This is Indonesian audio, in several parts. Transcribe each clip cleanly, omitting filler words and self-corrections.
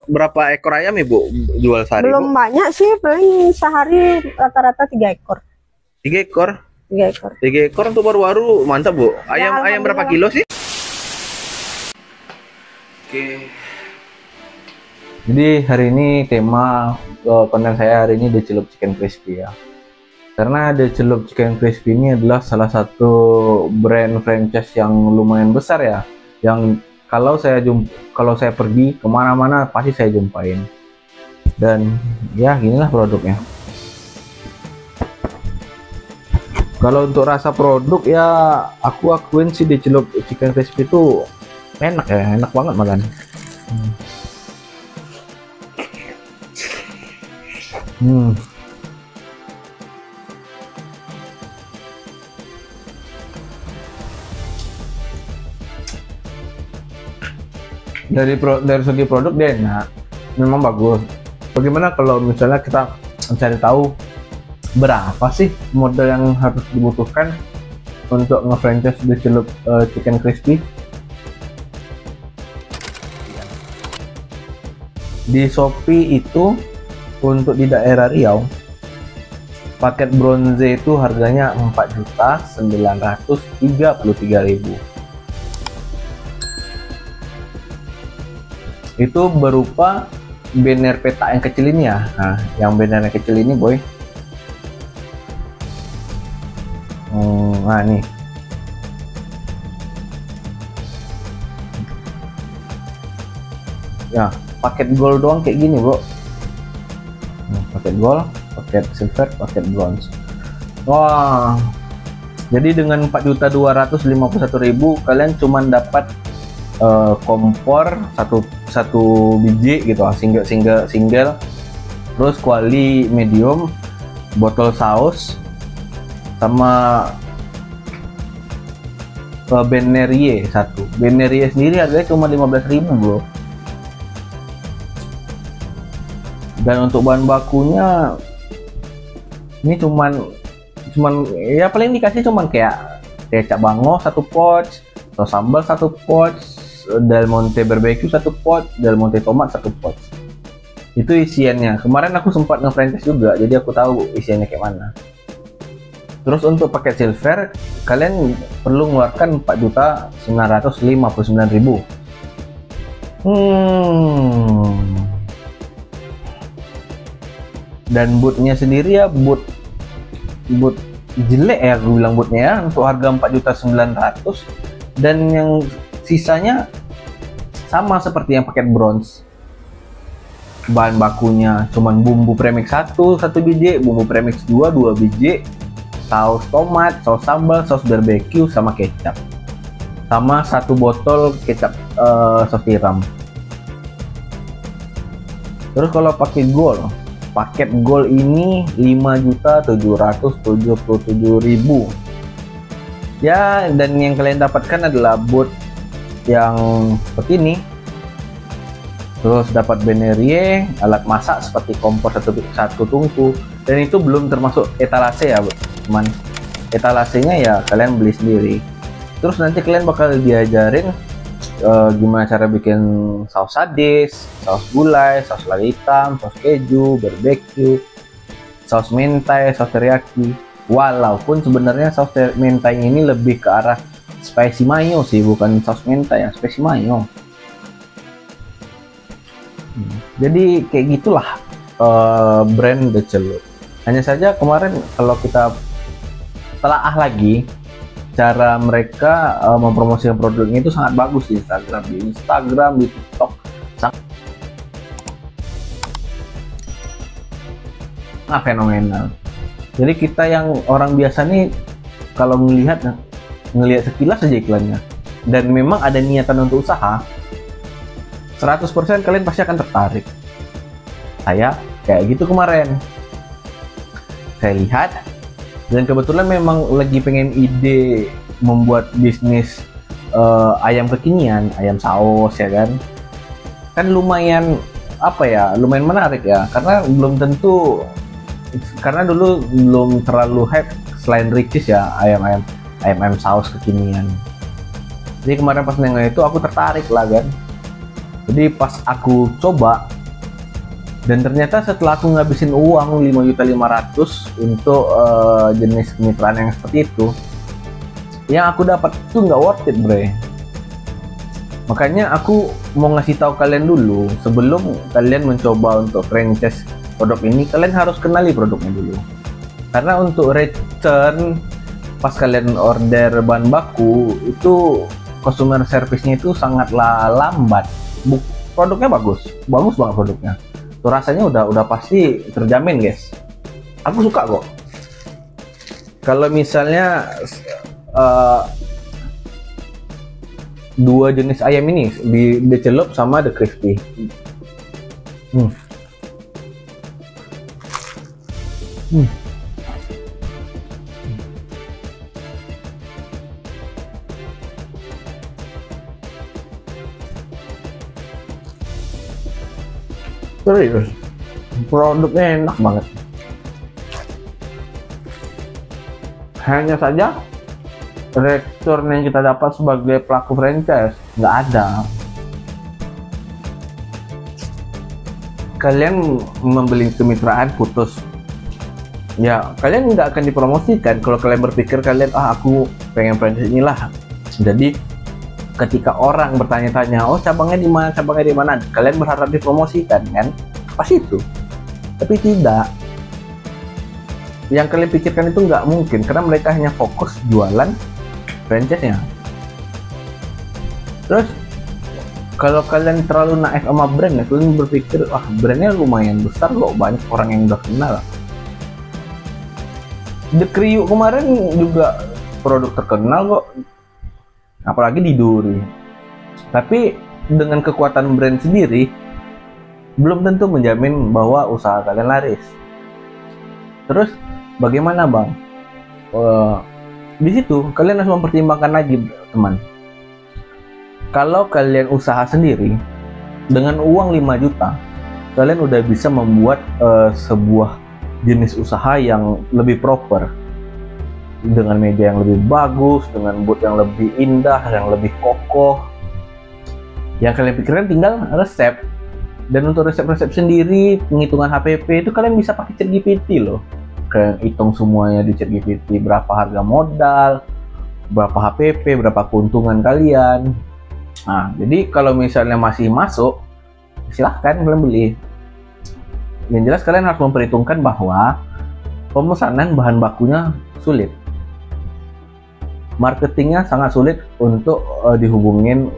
berapa ekor ayam ibu jual sehari Belum bu? banyak sih, paling sehari rata-rata 3 ekor. 3 ekor. 3 ekor. 3 ekor untuk baru-baru mantap bu. Ya Ayam ayam berapa alhamdulillah lah. kilo sih? Oke. Jadi hari ini tema konten saya hari ini The Celup Chicken Crispy ya. Karena The Celup Chicken Crispy ini adalah salah satu brand franchise yang lumayan besar ya. Yang kalau saya pergi kemana-mana pasti saya jumpain. Dan ya ginilah produknya. Kalau untuk rasa produk ya aku akuin sih The Celup Chicken Crispy itu enak ya, enak banget makan. Hmm. Dari segi produk dia enak, memang bagus. Bagaimana kalau misalnya kita mencari tahu berapa sih modal yang harus dibutuhkan untuk nge-franchise The Celup Chicken Crispy? Di Shopee itu untuk di daerah Riau paket bronze itu harganya 4.933.000. Itu berupa banner peta yang kecil ini ya. Nah, yang banner yang kecil ini boy. Nah nih. Ya, paket gold doang kayak gini bro. Paket gold, paket silver, paket bronze. Wah, jadi dengan 4.251.000 kalian cuman dapat kompor satu biji gitu, single, terus kuali medium, botol saus, sama Benerie satu. Benerie sendiri harganya cuma 15.000 bro. Dan untuk bahan bakunya ini cuman ya paling dikasih cuman kayak kecap bango satu pouch, saus sambal satu pouch, Del Monte barbecue satu pouch, Del Monte tomat satu pouch. Itu isiannya. Kemarin aku sempat nge-franchise juga, jadi aku tahu isiannya kayak mana. Terus untuk paket silver kalian perlu mengeluarkan 4.959.000. Dan bootnya sendiri ya boot jelek ya, aku bilang bootnya ya, untuk harga 4.900.000. Dan yang sisanya sama seperti yang paket bronze. Bahan bakunya cuman bumbu premix satu biji, bumbu premix 2 biji, saus tomat, saus sambal, saus barbecue, sama kecap, sama satu botol kecap saus tiram. Terus kalau pakai gold, paket gold ini 5.777.000 ya. Dan yang kalian dapatkan adalah boot yang seperti ini, terus dapat Benerie, alat masak seperti kompor satu tungku, dan itu belum termasuk etalase ya teman. Etalasenya ya kalian beli sendiri. Terus nanti kalian bakal diajarin gimana cara bikin saus sadis, saus gulai, saus lada hitam, saus keju, barbecue, saus mentai, saus teriyaki. Walaupun sebenarnya saus mentai ini lebih ke arah spicy mayo sih, bukan saus mentai ya, spicy mayo. Jadi kayak gitulah brand The Celup. Hanya saja kemarin kalau kita telaah lagi, cara mereka mempromosikan produknya itu sangat bagus di Instagram, di TikTok, sangat fenomenal. Jadi kita yang orang biasa nih kalau ngelihat sekilas aja iklannya dan memang ada niatan untuk usaha, 100% kalian pasti akan tertarik. Saya kayak gitu kemarin, saya lihat. Dan kebetulan memang lagi pengen ide membuat bisnis ayam kekinian, ayam saus ya kan. Kan lumayan lumayan menarik ya, karena dulu belum terlalu hype selain Ricis ya ayam saus kekinian. Jadi kemarin pas nengok itu aku tertarik lah kan. Jadi pas aku coba Dan ternyata setelah aku ngabisin uang 5.500.000 untuk jenis kemitraan yang seperti itu, yang aku dapat itu nggak worth it, bre. Makanya aku mau ngasih tahu kalian dulu, sebelum kalian mencoba untuk franchise produk ini, kalian harus kenali produknya dulu. Karena untuk return pas kalian order bahan baku itu customer service-nya itu sangatlah lambat. Produknya bagus banget produknya. Tuh rasanya udah pasti terjamin, guys. Aku suka kok. Kalau misalnya dua jenis ayam ini di celup sama the crispy. Serius, produknya enak banget. Hanya saja return yang kita dapat sebagai pelaku franchise nggak ada. Kalian membeli kemitraan putus, ya kalian nggak akan dipromosikan. Kalau kalian berpikir kalian aku pengen franchise inilah, jadi ketika orang bertanya-tanya, oh cabangnya di mana, kalian berharap dipromosikan kan? Pas itu. Tapi tidak. Yang kalian pikirkan itu nggak mungkin, karena mereka hanya fokus jualan franchise-nya. Terus kalau kalian terlalu naif sama brand, ya kalian berpikir, brandnya lumayan besar kok, banyak orang yang udah kenal. The Kriuk kemarin juga produk terkenal kok, apalagi di Duri. Tapi dengan kekuatan brand sendiri belum tentu menjamin bahwa usaha kalian laris. Terus bagaimana bang? Di situ kalian harus mempertimbangkan lagi, teman. Kalau kalian usaha sendiri dengan uang 5 juta, kalian udah bisa membuat sebuah jenis usaha yang lebih proper, dengan meja yang lebih bagus, dengan booth yang lebih indah, yang lebih kokoh. Yang kalian pikirkan tinggal resep. Dan untuk resep-resep sendiri, penghitungan HPP itu kalian bisa pakai ChatGPT loh. Kalian hitung semuanya di ChatGPT, berapa harga modal, berapa HPP, berapa keuntungan kalian. Nah, jadi kalau misalnya masih masuk, silahkan kalian beli. Yang jelas kalian harus memperhitungkan bahwa pemesanan bahan bakunya sulit. Marketingnya sangat sulit untuk dihubungin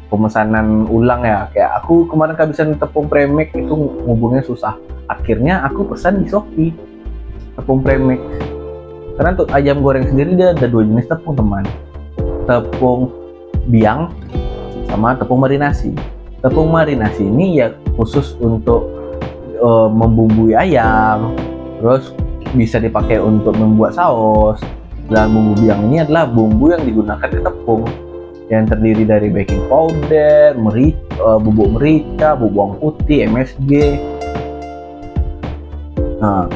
pemesanan ulang ya. Kayak aku kemarin kehabisan tepung premix itu ngubungnya susah. Akhirnya aku pesan di Shopee tepung premix. Karena untuk ayam goreng sendiri dia ada 2 jenis tepung, teman. Tepung biang sama tepung marinasi. Tepung marinasi ini ya khusus untuk membumbui ayam, terus bisa dipakai untuk membuat saus. Dan bumbu biang ini adalah bumbu yang digunakan ke tepung, yang terdiri dari baking powder, bubuk merica, bubuk bawang putih, MSG. Nah,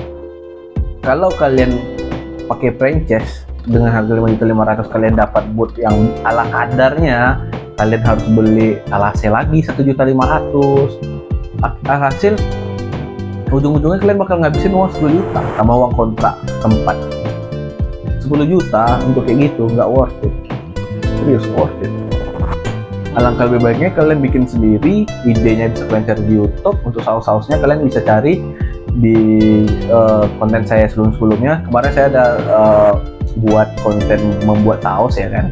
kalau kalian pakai franchise dengan harga 5.500.000, kalian dapat booth yang ala kadarnya. Kalian harus beli alase lagi 1.500.000. Hasil ujung-ujungnya kalian bakal ngabisin uang 10 juta sama uang kontrak tempat. 10 juta untuk kayak gitu nggak worth it. Serius worth it. Alangkah lebih baiknya kalian bikin sendiri. Idenya bisa kalian cari di YouTube. Untuk saus-sausnya kalian bisa cari di konten saya sebelum-sebelumnya. Kemarin saya ada buat konten membuat saus ya kan.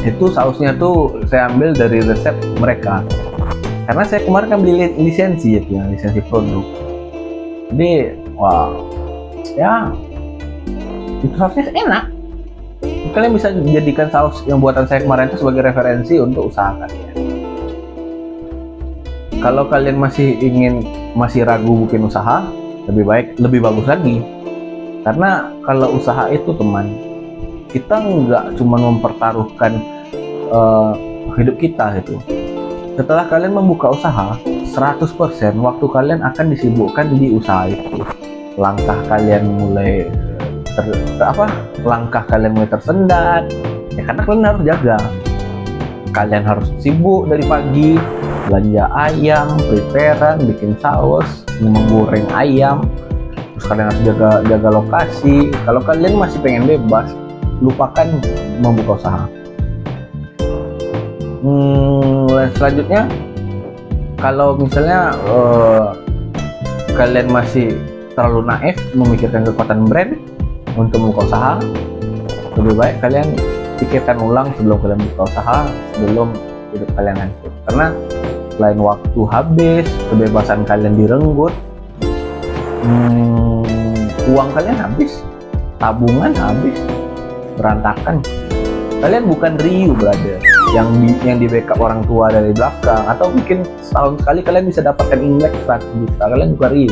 Itu sausnya tuh saya ambil dari resep mereka. Karena saya kemarin kan beli lisensi ya, lisensi produk. Jadi wow, ya itu sausnya enak. Kalian bisa jadikan saus yang buatan saya kemarin itu sebagai referensi untuk usaha kalian. Kalau kalian masih ragu bikin usaha, lebih bagus lagi. Karena kalau usaha itu, teman, kita nggak cuma mempertaruhkan hidup kita gitu. Setelah kalian membuka usaha, 100% waktu kalian akan disibukkan di usaha itu. Langkah kalian mulai tersendat ya, karena kalian harus jaga. Kalian harus sibuk dari pagi belanja ayam, preparean, bikin saus, menggoreng ayam. Terus kalian harus jaga lokasi. Kalau kalian masih pengen bebas, lupakan membuka usaha. Selanjutnya, kalau misalnya kalian masih terlalu naif memikirkan kekuatan brand untuk membuka usaha, lebih baik kalian pikirkan ulang sebelum kalian buka usaha, sebelum hidup kalian hancur. Karena selain waktu habis, kebebasan kalian direnggut, uang kalian habis, tabungan habis, berantakan. Kalian bukan Ryu, brother, yang di backup orang tua dari belakang, atau mungkin setahun sekali kalian bisa dapatkan Imlek 100 juta. Kalian bukan Ryu.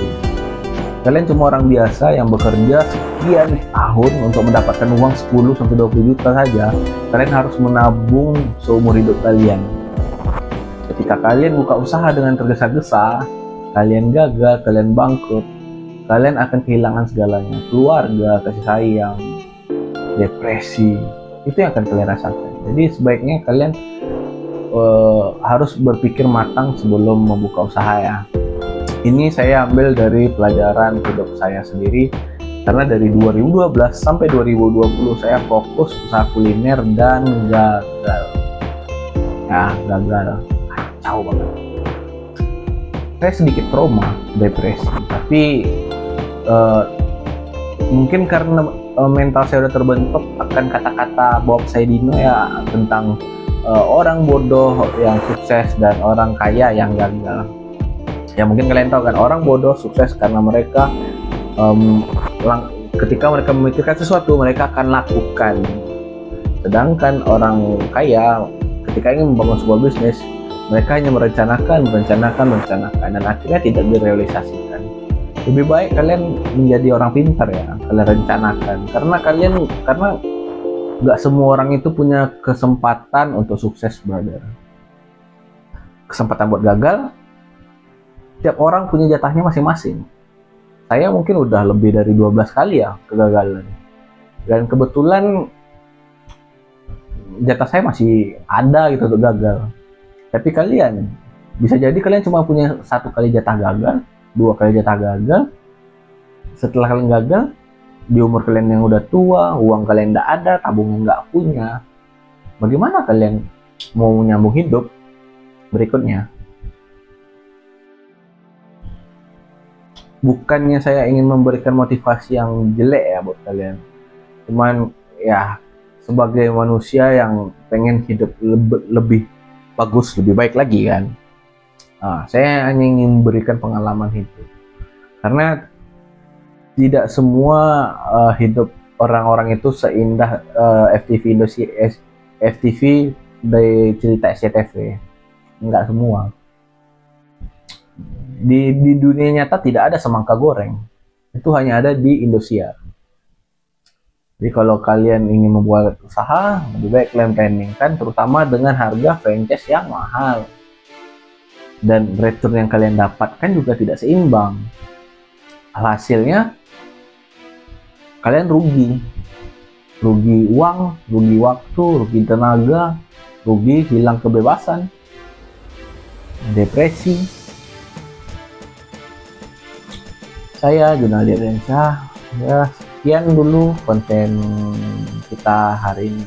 Kalian cuma orang biasa yang bekerja sekian tahun untuk mendapatkan uang 10-20 juta saja. Kalian harus menabung seumur hidup kalian. Ketika kalian buka usaha dengan tergesa-gesa, kalian gagal, kalian bangkrut, kalian akan kehilangan segalanya. Keluarga, kasih sayang, depresi, itu yang akan kalian rasakan. Jadi sebaiknya kalian harus berpikir matang sebelum membuka usaha ya. Ini saya ambil dari pelajaran hidup saya sendiri, karena dari 2012 sampai 2020 saya fokus usaha kuliner dan gagal. Ya, gagal. Kacau banget. Saya sedikit trauma, depresi, tapi mungkin karena mental saya udah terbentuk akan kata-kata Bob Saidino ya, tentang orang bodoh yang sukses dan orang kaya yang gagal. Ya mungkin kalian tahu kan, orang bodoh sukses karena mereka ketika mereka memikirkan sesuatu mereka akan lakukan. Sedangkan orang kaya ketika ingin membangun sebuah bisnis, mereka hanya merencanakan dan akhirnya tidak direalisasikan. Lebih baik kalian menjadi orang pintar ya, kalian rencanakan, karena nggak semua orang itu punya kesempatan untuk sukses, brother. Kesempatan buat gagal, tiap orang punya jatahnya masing-masing. Saya mungkin udah lebih dari 12 kali ya kegagalan, dan kebetulan jatah saya masih ada gitu untuk gagal. Tapi kalian bisa jadi kalian cuma punya 1 kali jatah gagal, 2 kali jatah gagal. Setelah kalian gagal di umur kalian yang udah tua, uang kalian nggak ada, tabungan nggak punya, bagaimana kalian mau menyambung hidup berikutnya? Bukannya saya ingin memberikan motivasi yang jelek ya buat kalian, cuman ya sebagai manusia yang pengen hidup lebih bagus, lebih baik lagi kan. Saya hanya ingin memberikan pengalaman hidup, karena tidak semua hidup orang-orang itu seindah FTV Indonesia, FTV dari cerita SCTV. Enggak semua. Di dunia nyata tidak ada semangka goreng, itu hanya ada di Indosiar. Jadi kalau kalian ingin membuat usaha, lebih baik kalian planningkan, terutama dengan harga franchise yang mahal, dan return yang kalian dapatkan juga tidak seimbang. Hasilnya kalian rugi uang, rugi waktu, rugi tenaga, rugi hilang kebebasan, depresi. Saya Junaldi Ardiansyah, ya sekian dulu konten kita hari ini.